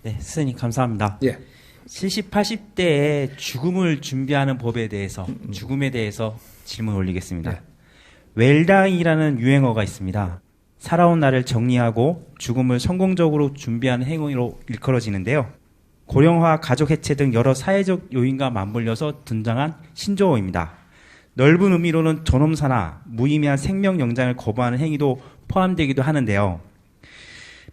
네, 스님 감사합니다. 예. 70, 80대에 죽음을 준비하는 법에 대해서, 죽음에 대해서 질문 올리겠습니다. 네. 웰다잉이라는 유행어가 있습니다. 살아온 날을 정리하고 죽음을 성공적으로 준비하는 행위로 일컬어지는데요. 고령화, 가족 해체 등 여러 사회적 요인과 맞물려서 등장한 신조어입니다. 넓은 의미로는 존엄사나 무의미한 생명 연장을 거부하는 행위도 포함되기도 하는데요.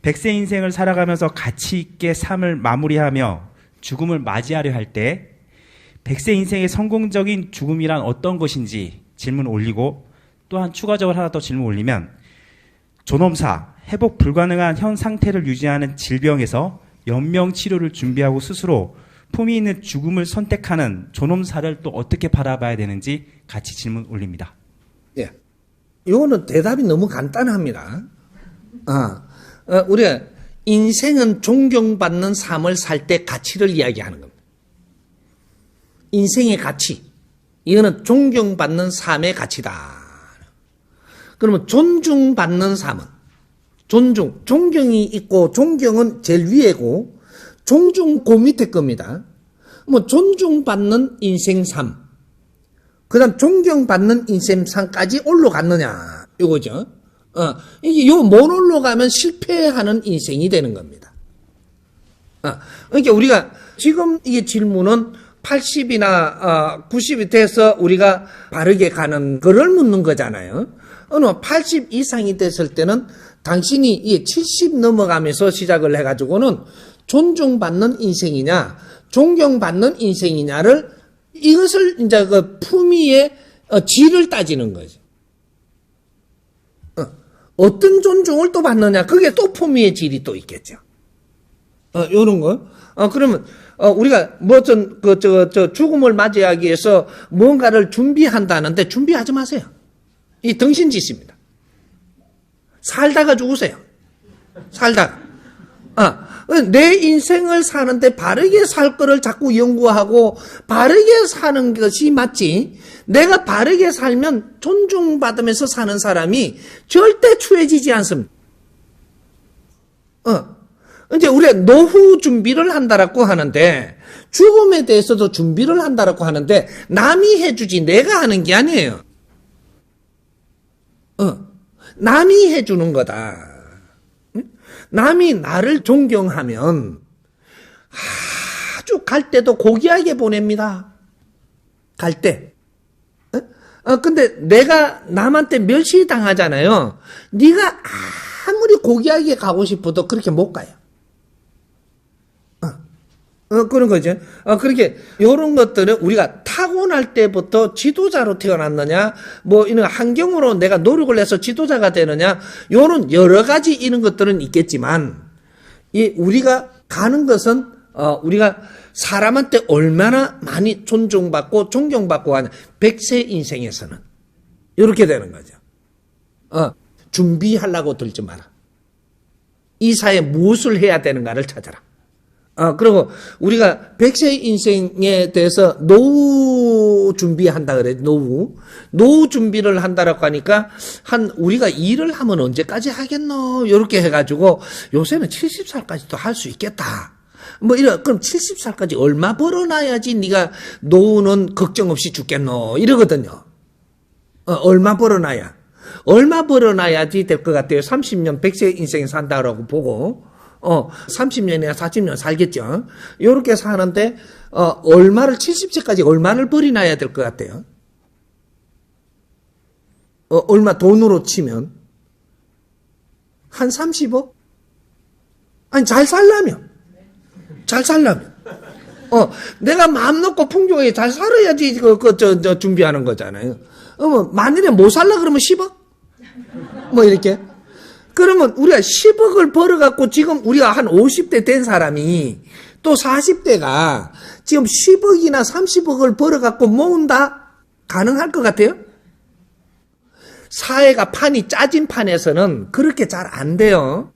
100세 인생을 살아가면서 가치 있게 삶을 마무리하며 죽음을 맞이하려 할 때 100세 인생의 성공적인 죽음이란 어떤 것인지 질문 올리고, 또한 추가적으로 하나 더 질문 올리면, 존엄사, 회복 불가능한 현 상태를 유지하는 질병에서 연명 치료를 준비하고 스스로 품위 있는 죽음을 선택하는 존엄사를 또 어떻게 바라봐야 되는지 같이 질문 올립니다. 예. 이거는 대답이 너무 간단합니다. 우리가 인생은 존경받는 삶을 살 때 가치를 이야기하는 겁니다. 인생의 가치. 이거는 존경받는 삶의 가치다. 그러면 존중받는 삶은 존경이 있고, 존경은 제일 위에고 존중 그 밑에 겁니다. 뭐 존중받는 인생 삶, 그다음 존경받는 인생 삶까지 올라갔느냐 이거죠. 이게 요 못 올라가면 실패하는 인생이 되는 겁니다. 그러니까 우리가 지금 이 질문은 80이나 90이 돼서 우리가 바르게 가는 거를 묻는 거잖아요. 어느 80 이상이 됐을 때는 당신이 이 70 넘어가면서 시작을 해가지고는 존중받는 인생이냐, 존경받는 인생이냐를, 이것을 이제 그 품위의 질을 따지는 거죠. 어떤 존중을 또 받느냐, 그게 또 품위의 질이 또 있겠죠. 요런 거. 그러면 우리가 죽음을 맞이하기 위해서 뭔가를 준비한다는데 준비하지 마세요. 이 덩신짓입니다. 살다가 죽으세요. 살다가. 내 인생을 사는데 바르게 살 거를 자꾸 연구하고 바르게 사는 것이 맞지, 내가 바르게 살면 존중받으면서 사는 사람이 절대 추해지지 않습니다. 이제 우리가 노후 준비를 한다라고 하는데, 죽음에 대해서도 준비를 한다라고 하는데 남이 해주지 내가 하는 게 아니에요. 남이 해주는 거다. 남이 나를 존경하면 아주 갈 때도 고귀하게 보냅니다. 갈 때. 근데 내가 남한테 멸시당하잖아요. 네가 아무리 고귀하게 가고 싶어도 그렇게 못 가요. 그런 거죠. 그렇게, 요런 것들은 우리가 타고날 때부터 지도자로 태어났느냐, 뭐, 이런 환경으로 내가 노력을 해서 지도자가 되느냐, 요런 여러 가지 이런 것들은 있겠지만, 우리가 가는 것은, 우리가 사람한테 얼마나 많이 존중받고 존경받고 하냐, 100세 인생에서는. 요렇게 되는 거죠. 준비하려고 들지 마라. 이 사회에 무엇을 해야 되는가를 찾아라. 그리고 우리가 100세 인생에 대해서 노후 준비한다 그래. 노후 준비를 한다라고 하니까, 우리가 일을 하면 언제까지 하겠노? 요렇게 해가지고 요새는 70살까지도 할 수 있겠다. 그럼 70살까지 얼마 벌어놔야지 네가 노후는 걱정 없이 죽겠노? 이러거든요. 얼마 벌어놔야지 될 것 같아요. 30년 100세 인생 산다라고 보고. 30년이나 40년 살겠죠. 요렇게 사는데, 얼마를, 70세까지 얼마를 벌이나야 될 것 같아요? 얼마 돈으로 치면? 한 30억? 아니, 잘 살려면. 내가 마음 놓고 풍족하게 잘 살아야지, 준비하는 거잖아요. 만일에 못 살라 그러면 10억? 이렇게. 그러면 우리가 10억을 벌어갖고 지금 우리가 한 50대 된 사람이 또 40대가 지금 10억이나 30억을 벌어갖고 모은다? 가능할 것 같아요? 사회가 판이 짜진 판에서는 그렇게 잘 안 돼요.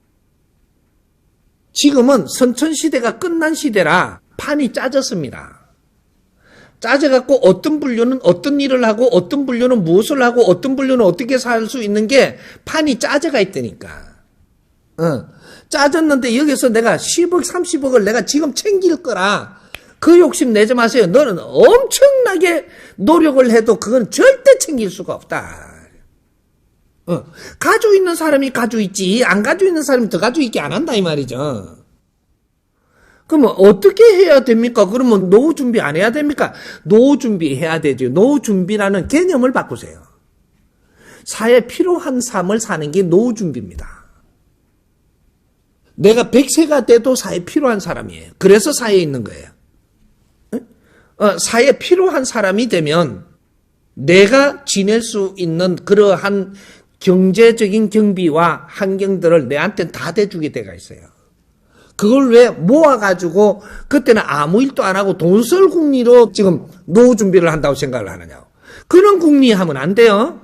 지금은 선천시대가 끝난 시대라 판이 짜졌습니다. 짜져갖고 어떤 분류는 어떤 일을 하고 어떤 분류는 무엇을 하고 어떤 분류는 어떻게 살 수 있는 게 판이 짜져가 있다니까. 짜졌는데 여기서 내가 10억, 30억을 내가 지금 챙길 거라. 그 욕심 내지 마세요. 너는 엄청나게 노력을 해도 그건 절대 챙길 수가 없다. 가지고 있는 사람이 가지고 있지, 안 가지고 있는 사람이 더 가지고 있게 안 한다, 이 말이죠. 그러면 어떻게 해야 됩니까? 그러면 노후 준비 안 해야 됩니까? 노후 준비해야 되죠. 노후 준비라는 개념을 바꾸세요. 사회에 필요한 삶을 사는 게 노후 준비입니다. 내가 100세가 돼도 사회에 필요한 사람이에요. 그래서 사회에 있는 거예요. 사회에 필요한 사람이 되면 내가 지낼 수 있는 그러한 경제적인 경비와 환경들을 내한테는 다 대주게 돼가 있어요. 그걸 왜 모아가지고 그때는 아무 일도 안 하고 돈 쓸 궁리로 지금 노후 준비를 한다고 생각을 하느냐고. 그런 궁리하면 안 돼요.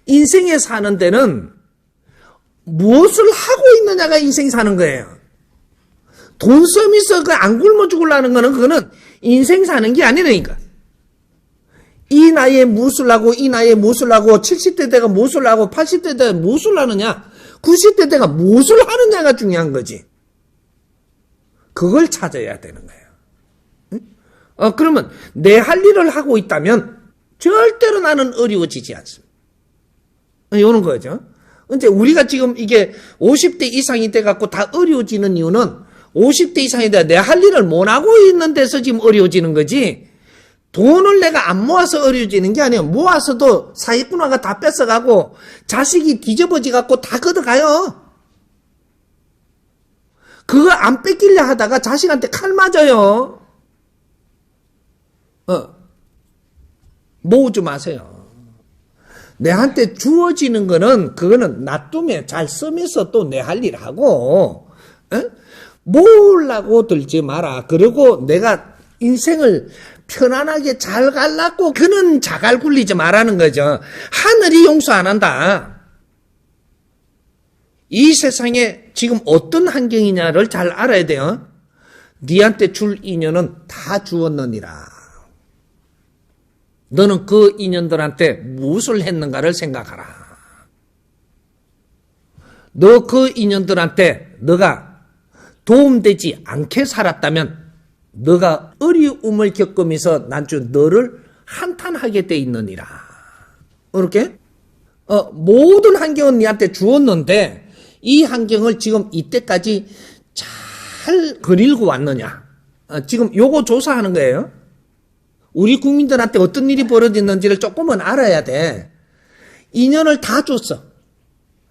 인생에 사는 데는 무엇을 하고 있느냐가 인생이 사는 거예요. 돈 쓰면서 안 굶어 죽으려는 거는 그거는 인생 사는 게 아니라니까. 이 나이에 무엇을 하고 이 나이에 무엇을 하고 70대 때가 무엇을 하고 80대 때가 무엇을 하느냐 90대 때가 무엇을 하느냐가 중요한 거지. 그걸 찾아야 되는 거예요. 그러면 내 할 일을 하고 있다면 절대로 나는 어려워지지 않습니다. 이런 거죠. 근데 우리가 지금 이게 50대 이상이 돼갖고 다 어려워지는 이유는 50대 이상이 돼 내 할 일을 못 하고 있는 데서 지금 어려워지는 거지. 돈을 내가 안 모아서 어려워지는 게 아니에요. 모아서도 사기꾼화가 다 뺏어가고 자식이 뒤집어지갖고 다 걷어가요. 그거 안 뺏기려 하다가 자식한테 칼 맞아요. 모으지 마세요. 내한테 주어지는 거는 그거는 놔두면 잘 쓰면서 또 내 할 일 하고 모으려고 들지 마라. 그리고 내가 인생을 편안하게 잘 갈라고 그는 자갈 굴리지 말라는 거죠. 하늘이 용서 안 한다. 이 세상에 지금 어떤 환경이냐를 잘 알아야 돼요. 네한테 줄 인연은 다 주었느니라. 너는 그 인연들한테 무엇을 했는가를 생각하라. 너 그 인연들한테 너가 도움되지 않게 살았다면 너가 어려움을 겪으면서 난주 너를 한탄하게 돼 있느니라. 이렇게 모든 환경은 네한테 주었는데 이 환경을 지금 이때까지 잘 거닐고 왔느냐. 지금 요거 조사하는 거예요. 우리 국민들한테 어떤 일이 벌어졌는지를 조금은 알아야 돼. 인연을 다 줬어.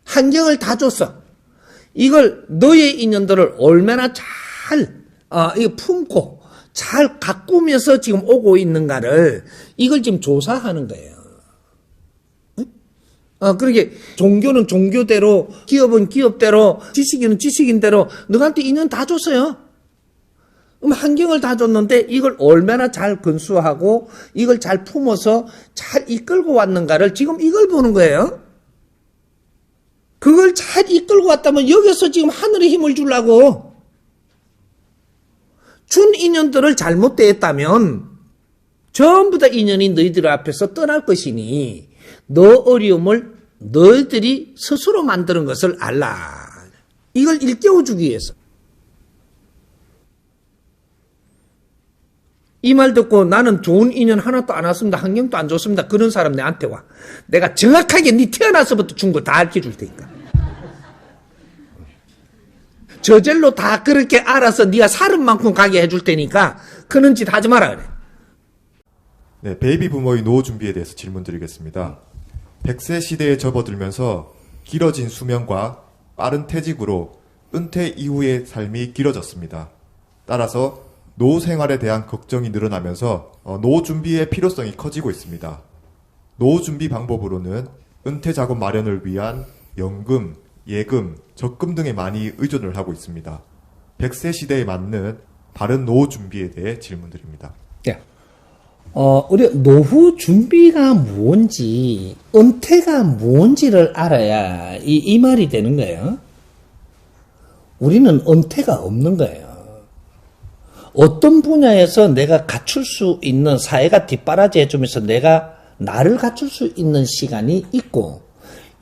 환경을 다 줬어. 이걸 너의 인연들을 얼마나 잘 이거 품고 잘 가꾸면서 지금 오고 있는가를 이걸 지금 조사하는 거예요. 그러게 종교는 종교대로, 기업은 기업대로, 지식인은 지식인대로 너한테 인연 다 줬어요. 그럼 환경을 다 줬는데 이걸 얼마나 잘 건수하고 이걸 잘 품어서 잘 이끌고 왔는가를 지금 이걸 보는 거예요. 그걸 잘 이끌고 왔다면 여기서 지금 하늘의 힘을 주려고 준 인연들을 잘못 대했다면 전부 다 인연이 너희들 앞에서 떠날 것이니 너 어려움을 너희들이 스스로 만드는 것을 알라. 이걸 일깨워주기 위해서. 이 말 듣고 나는 좋은 인연 하나도 안 왔습니다. 환경도 안 좋습니다. 그런 사람 내한테 와. 내가 정확하게 네 태어나서부터 준 거 다 알려줄 테니까. 저절로 다 그렇게 알아서 네가 살은 만큼 가게 해줄 테니까 그런 짓 하지 마라 그래. 네, 베이비 부모의 노후 준비에 대해서 질문드리겠습니다. 100세 시대에 접어들면서 길어진 수명과 빠른 퇴직으로 은퇴 이후의 삶이 길어졌습니다. 따라서 노후 생활에 대한 걱정이 늘어나면서 노후 준비의 필요성이 커지고 있습니다. 노후 준비 방법으로는 은퇴 자금 마련을 위한 연금, 예금, 적금 등에 많이 의존을 하고 있습니다. 100세 시대에 맞는 바른 노후 준비에 대해 질문드립니다. 네. 우리 노후 준비가 뭔지, 은퇴가 뭔지를 알아야 이 말이 되는 거예요. 우리는 은퇴가 없는 거예요. 어떤 분야에서 내가 갖출 수 있는 사회가 뒷바라지 해주면서 내가 나를 갖출 수 있는 시간이 있고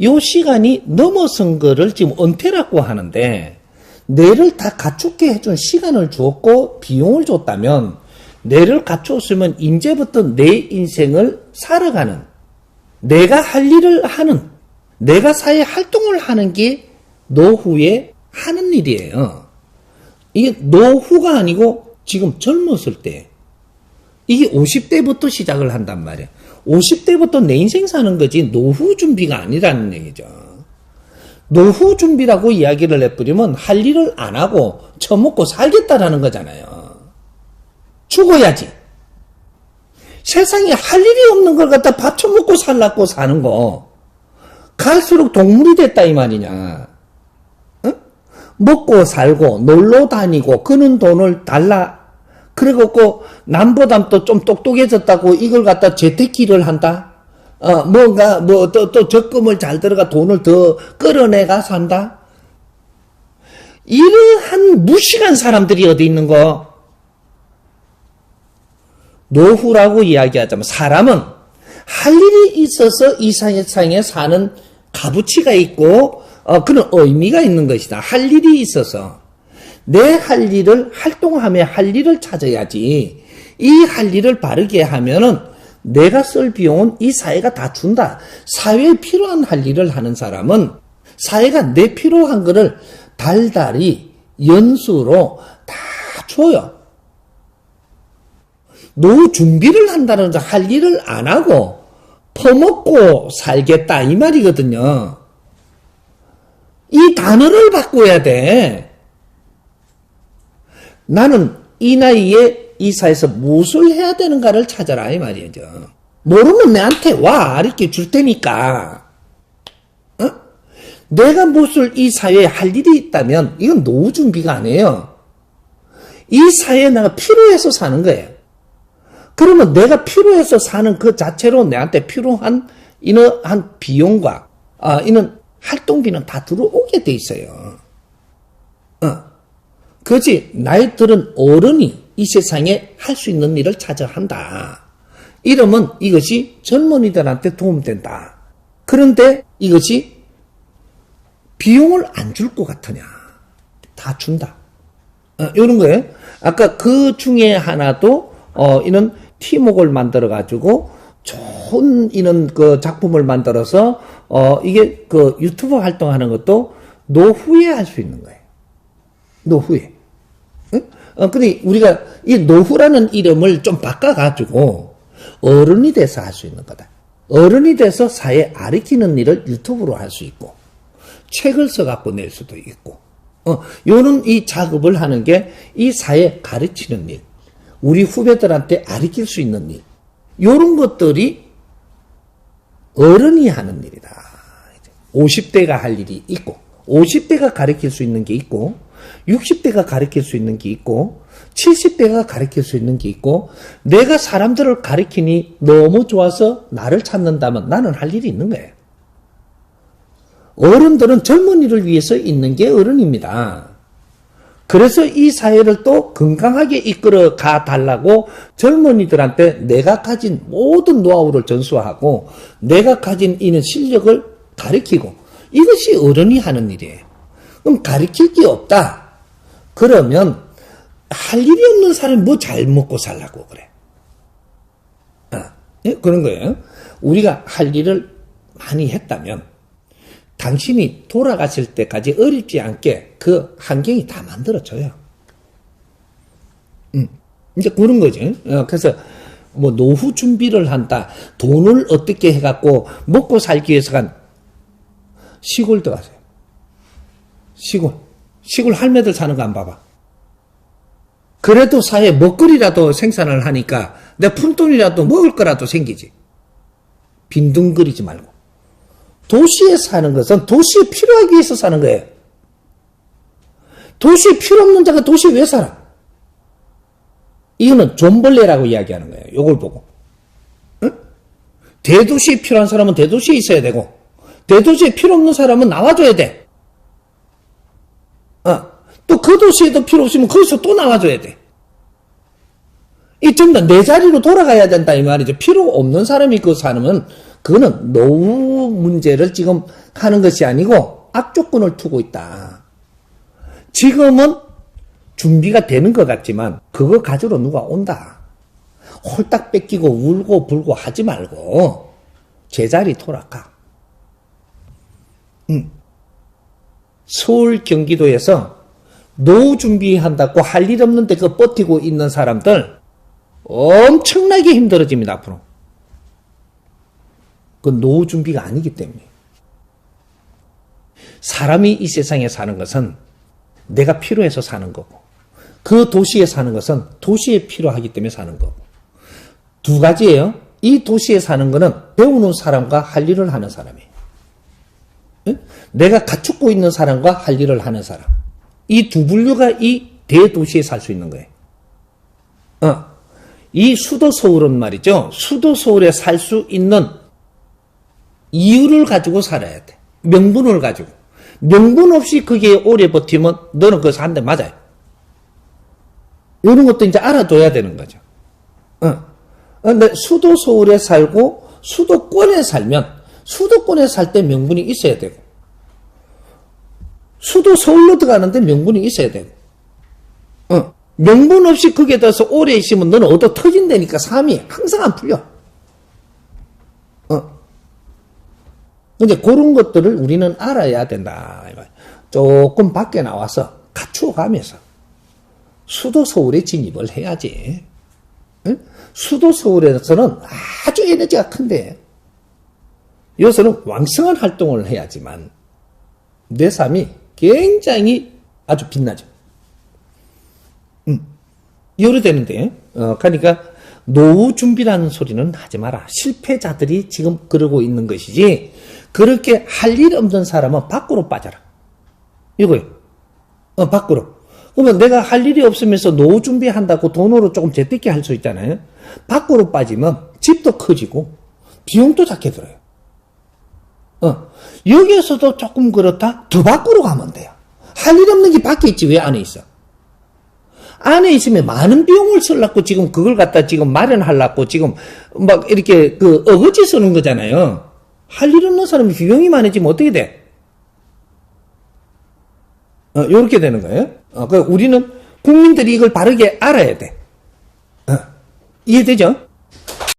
요 시간이 넘어선 거를 지금 은퇴라고 하는데, 뇌를 다 갖추게 해준 시간을 주었고 비용을 줬다면, 뇌를 갖추었으면 이제부터 내 인생을 살아가는, 내가 할 일을 하는, 내가 사회 활동을 하는 게 노후에 하는 일이에요. 이게 노후가 아니고 지금 젊었을 때, 이게 50대부터 시작을 한단 말이에요. 50대부터 내 인생 사는 거지 노후 준비가 아니라는 얘기죠. 노후 준비라고 이야기를 해버리면 할 일을 안 하고 처먹고 살겠다라는 거잖아요. 죽어야지. 세상에 할 일이 없는 걸 갖다 밥 처먹고 살라고 사는 거. 갈수록 동물이 됐다 이 말이냐. 응? 먹고 살고 놀러 다니고 그는 돈을 달라. 그래갖고 남보다 또 좀 똑똑해졌다고 이걸 갖다 재테크를 한다. 뭔가 또 적금을 잘 들어가 돈을 더 끌어내가 산다. 이러한 무식한 사람들이 어디 있는 거? 노후라고 이야기하자면 사람은 할 일이 있어서 이 세상에 사는 값어치가 있고 그런 의미가 있는 것이다. 할 일이 있어서 내 할 일을 활동하며 할 일을 찾아야지. 이 할 일을 바르게 하면은 내가 쓸 비용은 이 사회가 다 준다. 사회에 필요한 할 일을 하는 사람은 사회가 내 필요한 거를 달달이 연수로 다 줘요. 노후 준비를 한다는 건 할 일을 안 하고 퍼먹고 살겠다 이 말이거든요. 이 단어를 바꿔야 돼. 나는 이 나이에 이 사회에서 무엇을 해야 되는가를 찾아라 이 말이죠. 모르면 내한테 와 이렇게 줄 테니까. 내가 무엇을 이 사회에 할 일이 있다면 이건 노후 준비가 아니에요. 이 사회에 내가 필요해서 사는 거예요. 그러면 내가 필요해서 사는 그 자체로 내한테 필요한 이러한 비용과 이런 활동비는 다 들어오게 돼 있어요. 그렇지 나이 들은 어른이 이 세상에 할 수 있는 일을 찾아 한다. 이러면 이것이 젊은이들한테 도움된다. 그런데 이것이 비용을 안 줄 것 같으냐. 다 준다. 이런 거예요. 아까 그 중에 하나도 이런 팀웍을 만들어 가지고 좋은 이런 그 작품을 만들어서 이게 그 유튜브 활동하는 것도 노후에 할 수 있는 거예요. 노후에. 근데 우리가 이 노후라는 이름을 좀 바꿔가지고 어른이 돼서 할 수 있는 거다. 어른이 돼서 사회 가르치는 일을 유튜브로 할 수 있고, 책을 써갖고 낼 수도 있고, 요런 이 작업을 하는 게 이 사회 가르치는 일, 우리 후배들한테 가르칠 수 있는 일, 요런 것들이 어른이 하는 일이다. 50대가 할 일이 있고, 50대가 가르칠 수 있는 게 있고, 60대가 가르칠 수 있는 게 있고 70대가 가르칠 수 있는 게 있고 내가 사람들을 가르치니 너무 좋아서 나를 찾는다면 나는 할 일이 있는 거예요. 어른들은 젊은이를 위해서 있는 게 어른입니다. 그래서 이 사회를 또 건강하게 이끌어 가 달라고 젊은이들한테 내가 가진 모든 노하우를 전수하고 내가 가진 이런 실력을 가르치고 이것이 어른이 하는 일이에요. 그럼 가르칠 게 없다. 그러면 할 일이 없는 사람이 뭐 잘 먹고 살라고 그래. 예? 그런 거예요. 우리가 할 일을 많이 했다면 당신이 돌아가실 때까지 어렵지 않게 그 환경이 다 만들어져요. 이제 그런 거죠. 그래서 뭐 노후 준비를 한다. 돈을 어떻게 해갖고 먹고 살기 위해서 간 시골 들어가세요. 시골 할매들 사는 거 안 봐봐. 그래도 사회에 먹거리라도 생산을 하니까 내 푼돈이라도 먹을 거라도 생기지. 빈둥거리지 말고. 도시에 사는 것은 도시에 필요하기 위해서 사는 거예요. 도시에 필요 없는 자가 도시에 왜 살아? 이거는 존벌레라고 이야기하는 거예요. 요걸 보고. 응? 대도시에 필요한 사람은 대도시에 있어야 되고 대도시에 필요 없는 사람은 나와줘야 돼. 또 그 도시에도 필요 없으면 거기서 또 나와줘야 돼. 이 전부 다 내 자리로 돌아가야 된다 이 말이죠. 필요 없는 사람이 그 사람은 그거는 노후 문제를 지금 하는 것이 아니고 악조건을 두고 있다. 지금은 준비가 되는 것 같지만 그거 가지러 누가 온다. 홀딱 뺏기고 울고 불고 하지 말고 제자리 돌아가. 서울 경기도에서 노후 준비한다고 할 일 없는데 그 버티고 있는 사람들 엄청나게 힘들어집니다. 앞으로. 그건 노후 준비가 아니기 때문에. 사람이 이 세상에 사는 것은 내가 필요해서 사는 거고 그 도시에 사는 것은 도시에 필요하기 때문에 사는 거고 두 가지예요. 이 도시에 사는 거는 배우는 사람과 할 일을 하는 사람이에요. 내가 갖추고 있는 사람과 할 일을 하는 사람. 이 두 분류가 이 대도시에 살 수 있는 거예요. 이 수도 서울은 말이죠. 수도 서울에 살 수 있는 이유를 가지고 살아야 돼. 명분을 가지고. 명분 없이 거기에 오래 버티면 너는 그것을 한 대 맞아요. 이런 것도 이제 알아둬야 되는 거죠. 근데 수도 서울에 살고 수도권에 살면 수도권에 살 때 명분이 있어야 되고 수도 서울로 들어가는데 명분이 있어야 되고 명분 없이 거기에 들어서 오래 있으면 너는 얻어 터진다니까 삶이 항상 안 풀려. 근데 그런 것들을 우리는 알아야 된다. 조금 밖에 나와서 갖추어가면서 수도 서울에 진입을 해야지. 수도 서울에서는 아주 에너지가 큰데 여기서는 왕성한 활동을 해야지만 내 삶이 굉장히 아주 빛나죠. 이래 되는데 그러니까 노후 준비라는 소리는 하지 마라. 실패자들이 지금 그러고 있는 것이지 그렇게 할 일 없는 사람은 밖으로 빠져라. 이거예요. 밖으로. 그러면 내가 할 일이 없으면서 노후 준비한다고 돈으로 조금 재밌게 할 수 있잖아요. 밖으로 빠지면 집도 커지고 비용도 작게 들어요. 여기에서도 조금 그렇다? 더 밖으로 가면 돼요. 할 일 없는 게 밖에 있지 왜 안에 있어? 안에 있으면 많은 비용을 쓰려고 지금 그걸 갖다 지금 마련하려고 지금 막 이렇게 그 어거지 쓰는 거잖아요. 할 일 없는 사람이 비용이 많아지면 어떻게 돼? 요렇게 되는 거예요. 그러니까 우리는 국민들이 이걸 바르게 알아야 돼. 이해되죠?